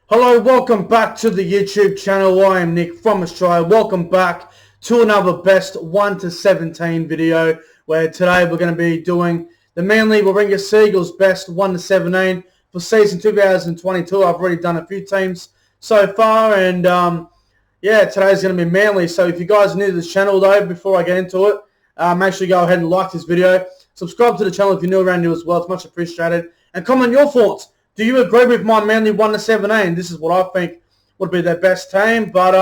Hello, welcome back to the YouTube channel. I am Nick from Australia. Welcome back to another best 1 to 17 video, where today we're going to be doing the Manly Warringah Seagulls best 1 to 17 for season 2022. I've already done a few teams so far, and yeah, today's going to be Manly. So if you guys are new to this channel though, before I get into it, make sure you go ahead and like this video. Subscribe to the channel if you're new around here as well. It's much appreciated. And comment your thoughts. Do you agree with my Manly 1 to 17? This is what I think would be their best team. But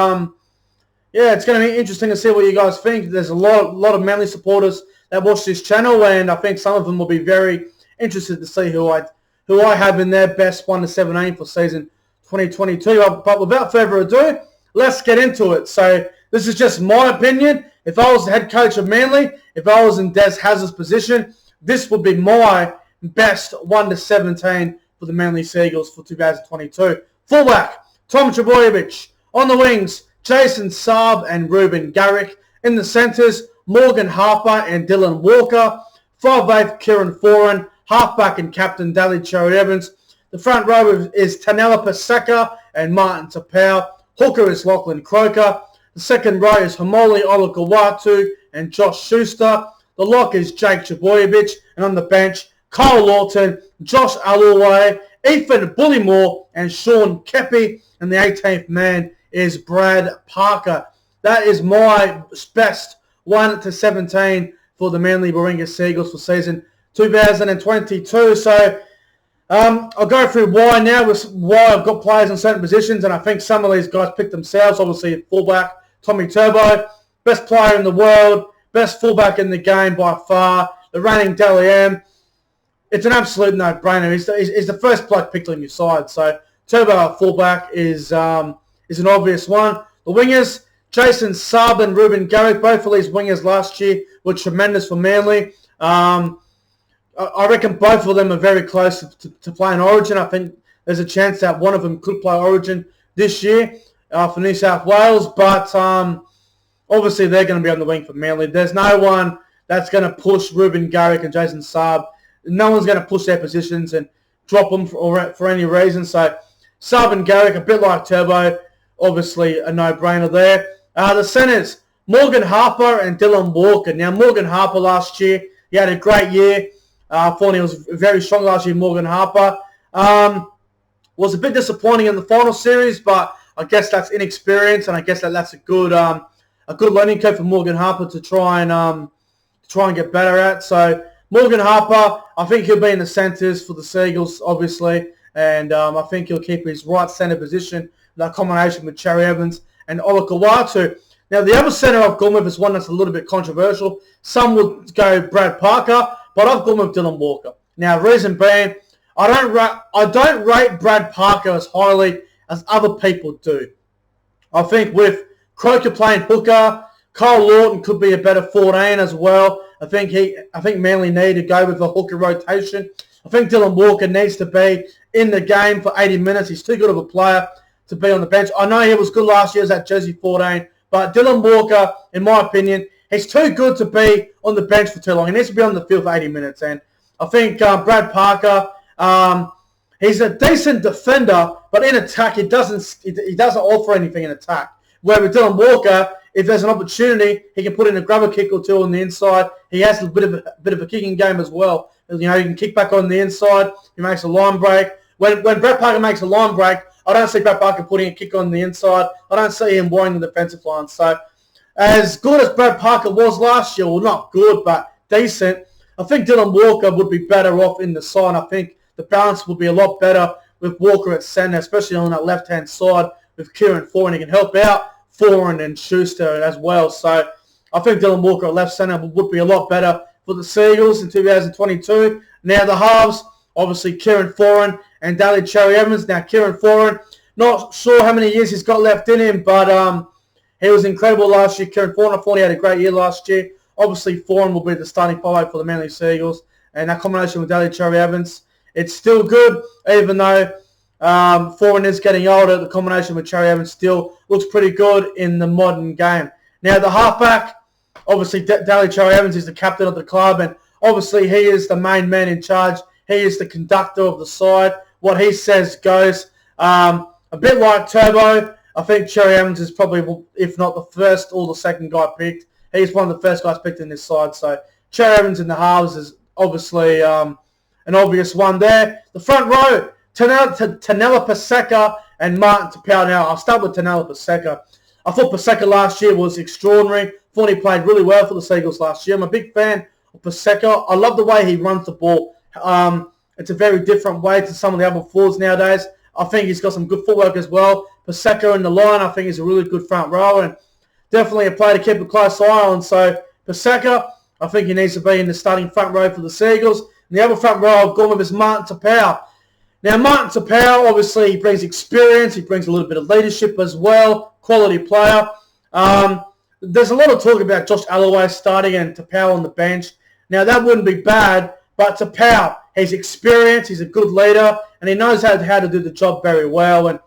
yeah, it's going to be interesting to see what you guys think. There's a lot of Manly supporters that watch this channel, and I think some of them will be very interested to see who I have in their best 1 to 17 for season 2022. But without further ado, let's get into it. So this is just my opinion. If I was the head coach of Manly, if I was in Des Hazard's position, this would be my best 1 to 17 for the Manly Seagulls for 2022. Fullback, Tom Trbojevic. On the wings, Jason Saab and Ruben Garrick. In the centres, Morgan Harper and Dylan Walker. 5'8", Kieran Foran. Halfback and captain, Daly Cherry-Evans. The front row is Tanela Paseka and Martin Tapau. Hooker is Lachlan Croker. The second row is Hamoli Olakawatu and Josh Schuster. The lock is Jake Trbojevic. And on the bench, Kyle Lawton, Josh Alluway, Ethan Bullymore, and Sean Kepley. And the 18th man is Brad Parker. That is my best 1 to 17 for the Manly Warringah Seagulls for season 2022. So I'll go through why now, why I've got players in certain positions, and I think some of these guys picked themselves. Obviously, at fullback, Tommy Turbo, best player in the world, best fullback in the game by far, the reigning Dally M. It's an absolute no-brainer. He's the first bloke picked on your side. So Turbo at fullback is an obvious one. The wingers, Jason Saab and Ruben Garrick, both of these wingers last year were tremendous for Manly. I reckon both of them are very close to playing Origin. I think there's a chance that one of them could play Origin this year for New South Wales. But obviously they're going to be on the wing for Manly. There's no one that's going to push Ruben Garrick and Jason Saab. No one's going to push their positions and drop them for any reason. So Saab and Garrick, a bit like Turbo, obviously a no-brainer there. The centres, Morgan Harper and Dylan Walker. Now, Morgan Harper last year, he had a great year. I thought he was very strong last year, Morgan Harper. Was a bit disappointing in the final series, but I guess that's inexperience, and I guess that's a good learning curve for Morgan Harper to try and get better at. So Morgan Harper, I think he'll be in the centres for the Seagulls, obviously, and I think he'll keep his right centre position, that combination with Cherry-Evans and Olakawatu. Now, the other centre I've gone with is one that's a little bit controversial. Some would go Brad Parker, but I've gone with Dylan Walker. Now, reason being, I don't rate Brad Parker as highly as other people do. I think with Croker playing hooker, Kyle Lawton could be a better 14 as well. I think Manly need to go with a hooker rotation. I think Dylan Walker needs to be in the game for 80 minutes. He's too good of a player to be on the bench. I know he was good last year as that jersey 14, but Dylan Walker, in my opinion, he's too good to be on the bench for too long. He needs to be on the field for 80 minutes. And I think Brad Parker, he's a decent defender, but in attack, he doesn't offer anything in attack. Where with Dylan Walker, if there's an opportunity, he can put in a grubber kick or two on the inside. He has a bit of a kicking game as well. You know, he can kick back on the inside. He makes a line break. When Brad Parker makes a line break, I don't see Brad Parker putting a kick on the inside. I don't see him widening the defensive line. So as good as Brad Parker was last year, well, not good, but decent, I think Dylan Walker would be better off in the side. I think the balance would be a lot better with Walker at centre, especially on that left-hand side with Kieran Foran. He can help out Foran and Schuster as well. So I think Dylan Walker at left centre would be a lot better for the Seagulls in 2022. Now the halves, obviously Kieran Foran and Daly Cherry-Evans. Now Kieran Foran, not sure how many years he's got left in him, but he was incredible last year. Kieran Foran, I thought he had a great year last year. Obviously Foran will be the starting 5 for the Manly Seagulls. And that combination with Daly Cherry-Evans, it's still good, even though Foran is getting older. The combination with Cherry-Evans still looks pretty good in the modern game. Now, the halfback, obviously, Daly Cherry-Evans is the captain of the club, and obviously he is the main man in charge. He is the conductor of the side. What he says goes. I a bit like Turbo, I think Cherry Evans is probably, if not the first or the second guy picked. He's one of the first guys picked in this side. So Cherry Evans in the halves is obviously an obvious one there. The front row, Tanella Paseka and Martin Tapau. Now, I'll start with Tanella Paseka. I thought Paseka last year was extraordinary. Thought he played really well for the Seagulls last year. I'm a big fan of Paseka. I love the way he runs the ball. It's a very different way to some of the other forwards nowadays. I think he's got some good footwork as well. Paseka in the line, I think he's a really good front row and definitely a player to keep a close eye on. So Paseka, I think he needs to be in the starting front row for the Seagulls. And the other front row I've gone with is Martin Tapau. Now, Martin Tapau, obviously, he brings experience. He brings a little bit of leadership as well. Quality player. There's a lot of talk about Josh Alloway starting and Tapau on the bench. Now, that wouldn't be bad, but Tapau, he's experienced. He's a good leader, and he knows how to do the job very well. And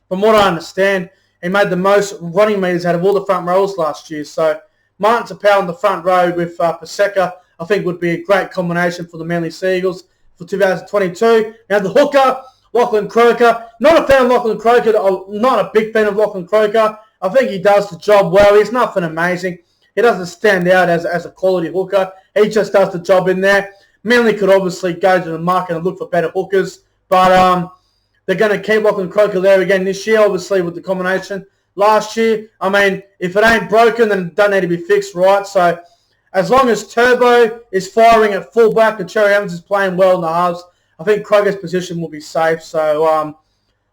from what I understand, he made the most running meters out of all the front rows last year. So Martin Tapau on the front row with Paseka, I think would be a great combination for the Manly Seagulls for 2022. Now the hooker, Lachlan Croker. Not a fan of Lachlan Croker. Not a big fan of Lachlan Croker. I think he does the job well. He's nothing amazing. He doesn't stand out as a quality hooker. He just does the job in there. Manly could obviously go to the market and look for better hookers, but they're going to keep Lachlan Croker there again this year, obviously, with the combination last year. I mean, if it ain't broken, then it doesn't need to be fixed, right? So as long as Turbo is firing at fullback and Cherry Evans is playing well in the halves, I think Croker's position will be safe. So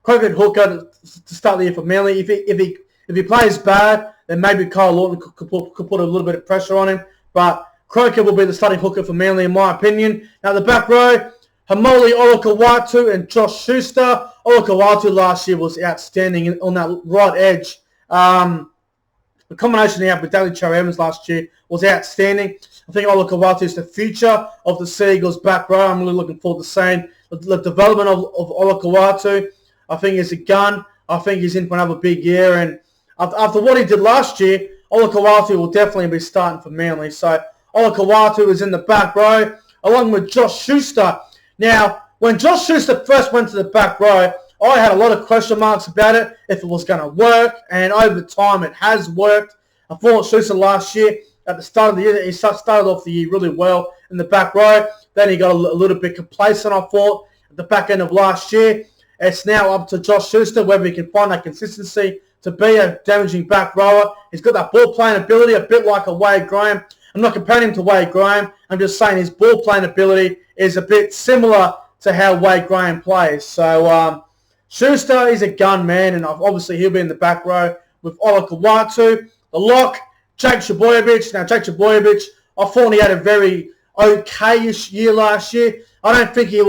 Croker hooker to start the year for Manly. If he plays bad, then maybe Kyle Lawton could put a little bit of pressure on him. But Croker will be the starting hooker for Manly, in my opinion. Now the back row, Hamoli Olakau'atu and Josh Schuster. Olakau'atu last year was outstanding on that right edge. The combination he had with Daly Cherry Evans last year was outstanding. I think Olakau'atu is the future of the Seagulls back row. I'm really looking forward to seeing the development of Olakau'atu. I think he's a gun. I think he's in for another big year. And after what he did last year, Olakau'atu will definitely be starting for Manly. So Olakau'atu is in the back row, along with Josh Schuster. Now, when Josh Schuster first went to the back row, I had a lot of question marks about it, if it was going to work, and over time it has worked. I thought Schuster last year, at the start of the year, he started off the year really well in the back row. Then he got a little bit complacent, I thought, at the back end of last year. It's now up to Josh Schuster whether he can find that consistency to be a damaging back rower. He's got that ball-playing ability, a bit like a Wade Graham. I'm not comparing him to Wade Graham. I'm just saying his ball-playing ability is a bit similar to how Wade Graham plays. So Schuster is a gun, man, and obviously he'll be in the back row with Olakau'atu. The lock, Jake Trbojevic. Now, Jake Trbojevic, I thought he had a very okay-ish year last year. I don't think Jake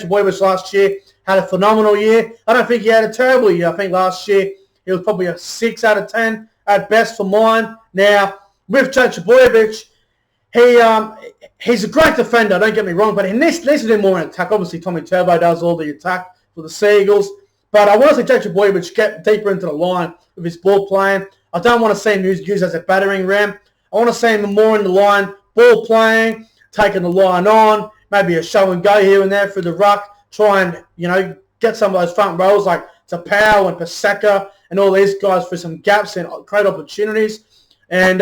Trbojevic last year had a phenomenal year. I don't think he had a terrible year. I think last year he was probably a 6 out of 10 at best for mine. Now, with Jake Trbojevic, he's a great defender, don't get me wrong, but he needs to do more in attack. Obviously, Tommy Turbo does all the attack for the Seagulls. But I want to see Jake Trbojevic get deeper into the line with his ball playing. I don't want to see him used as a battering ram. I want to see him more in the line, ball playing, taking the line on, maybe a show and go here and there through the ruck, try and, get some of those front rows like Tapau and Paseka and all these guys for some gaps and create opportunities. And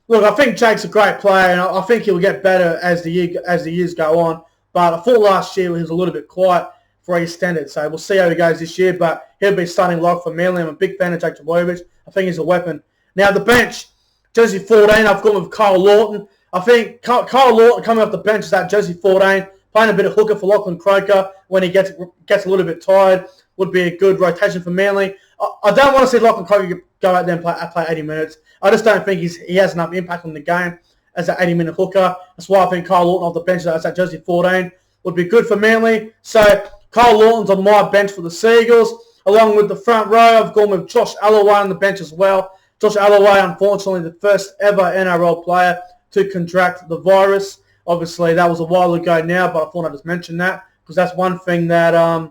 look, I think Jake's a great player, and I think he'll get better as the years go on. But I thought last year he was a little bit quiet for his standards, so we'll see how he goes this year. But he'll be starting lock for Manly. I'm a big fan of Jake Trbojevic. I think he's a weapon. Now the bench, jersey 14, I've gone with Kyle Lawton. I think Kyle Lawton coming off the bench is that jersey 14, playing a bit of hooker for Lachlan Croker when he gets a little bit tired, would be a good rotation for Manly. I don't want to see Lachlan Croker go out there and play 80 minutes. I just don't think he has enough impact on the game as an 80-minute hooker. That's why I think Kyle Lawton off the bench as that jersey 14 would be good for Manly. So Kyle Lawton's on my bench for the Seagulls. Along with the front row, I've gone with Josh Alloway on the bench as well. Josh Alloway, unfortunately, the first ever NRL player to contract the virus. Obviously, that was a while ago now, but I thought I'd just mention that because that's one thing that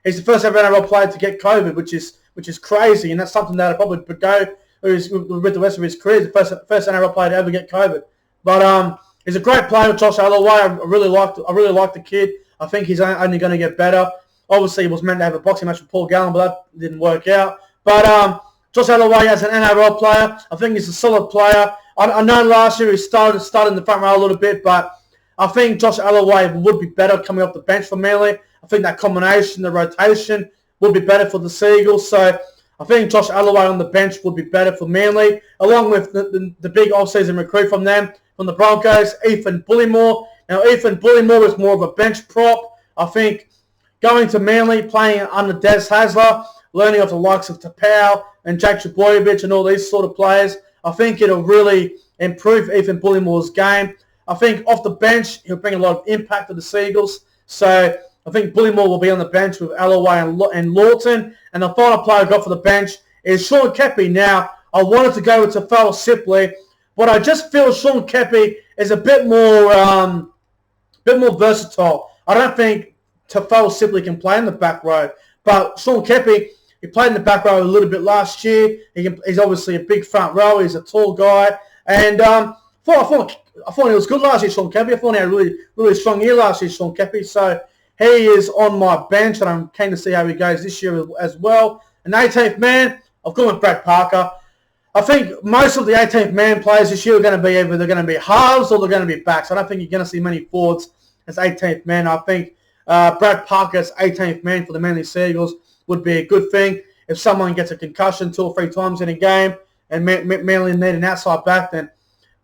he's the first ever NRL player to get COVID, which is crazy, and that's something that I probably would go with the rest of his career. The first NRL player to ever get COVID. But he's a great player, Josh Alloway. I really like the kid. I think he's only going to get better. Obviously, he was meant to have a boxing match with Paul Gallen, but that didn't work out. But Josh Alloway as an NRL player, I think he's a solid player. I know last year he started in the front row a little bit, but I think Josh Alloway would be better coming off the bench for Manly. I think that combination, the rotation, would be better for the Seagulls. So I think Josh Alloway on the bench would be better for Manly, along with the big off-season recruit from them, from the Broncos, Ethan Bullymore. Now, Ethan Bullymore is more of a bench prop. I think going to Manly, playing under Des Hasler, learning off the likes of Tapau and Jake Trbojevic and all these sort of players, I think it'll really improve Ethan Bullymore's game. I think off the bench, he'll bring a lot of impact to the Seagulls. So I think Bullymore will be on the bench with Alloway and Lawton. And the final player I got for the bench is Sean Kepley. Now, I wanted to go with Tafel Sipley, but I just feel Sean Kepley is a bit more versatile. I don't think Tafel Sipley can play in the back row, but Sean Kepley, he played in the back row a little bit last year. He's obviously a big front row. He's a tall guy, and I thought he was good last year, Sean Kepley. I thought he had a really, really strong year last year, Sean Kepley. So he is on my bench, and I'm keen to see how he goes this year as well. An 18th man, I've gone with Brad Parker. I think most of the 18th man players this year are going to be either they're going to be halves or they're going to be backs. I don't think you're going to see many forwards as 18th man. I think Brad Parker as 18th man for the Manly Seagulls would be a good thing. If someone gets a concussion 2 or 3 times in a game and Manly need an outside back, then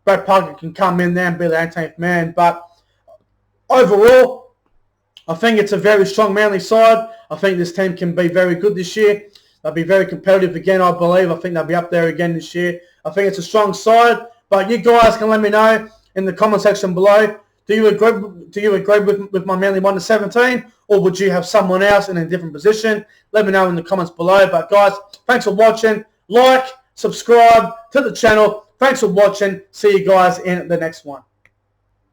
Brad Parker can come in there and be the 18th man. But overall, I think it's a very strong Manly side. I think this team can be very good this year. They'll be very competitive again, I believe. I think they'll be up there again this year. I think it's a strong side. But you guys can let me know in the comment section below. Do you agree with my Manly 1-17? Or would you have someone else in a different position? Let me know in the comments below. But guys, thanks for watching. Like, subscribe to the channel. Thanks for watching. See you guys in the next one.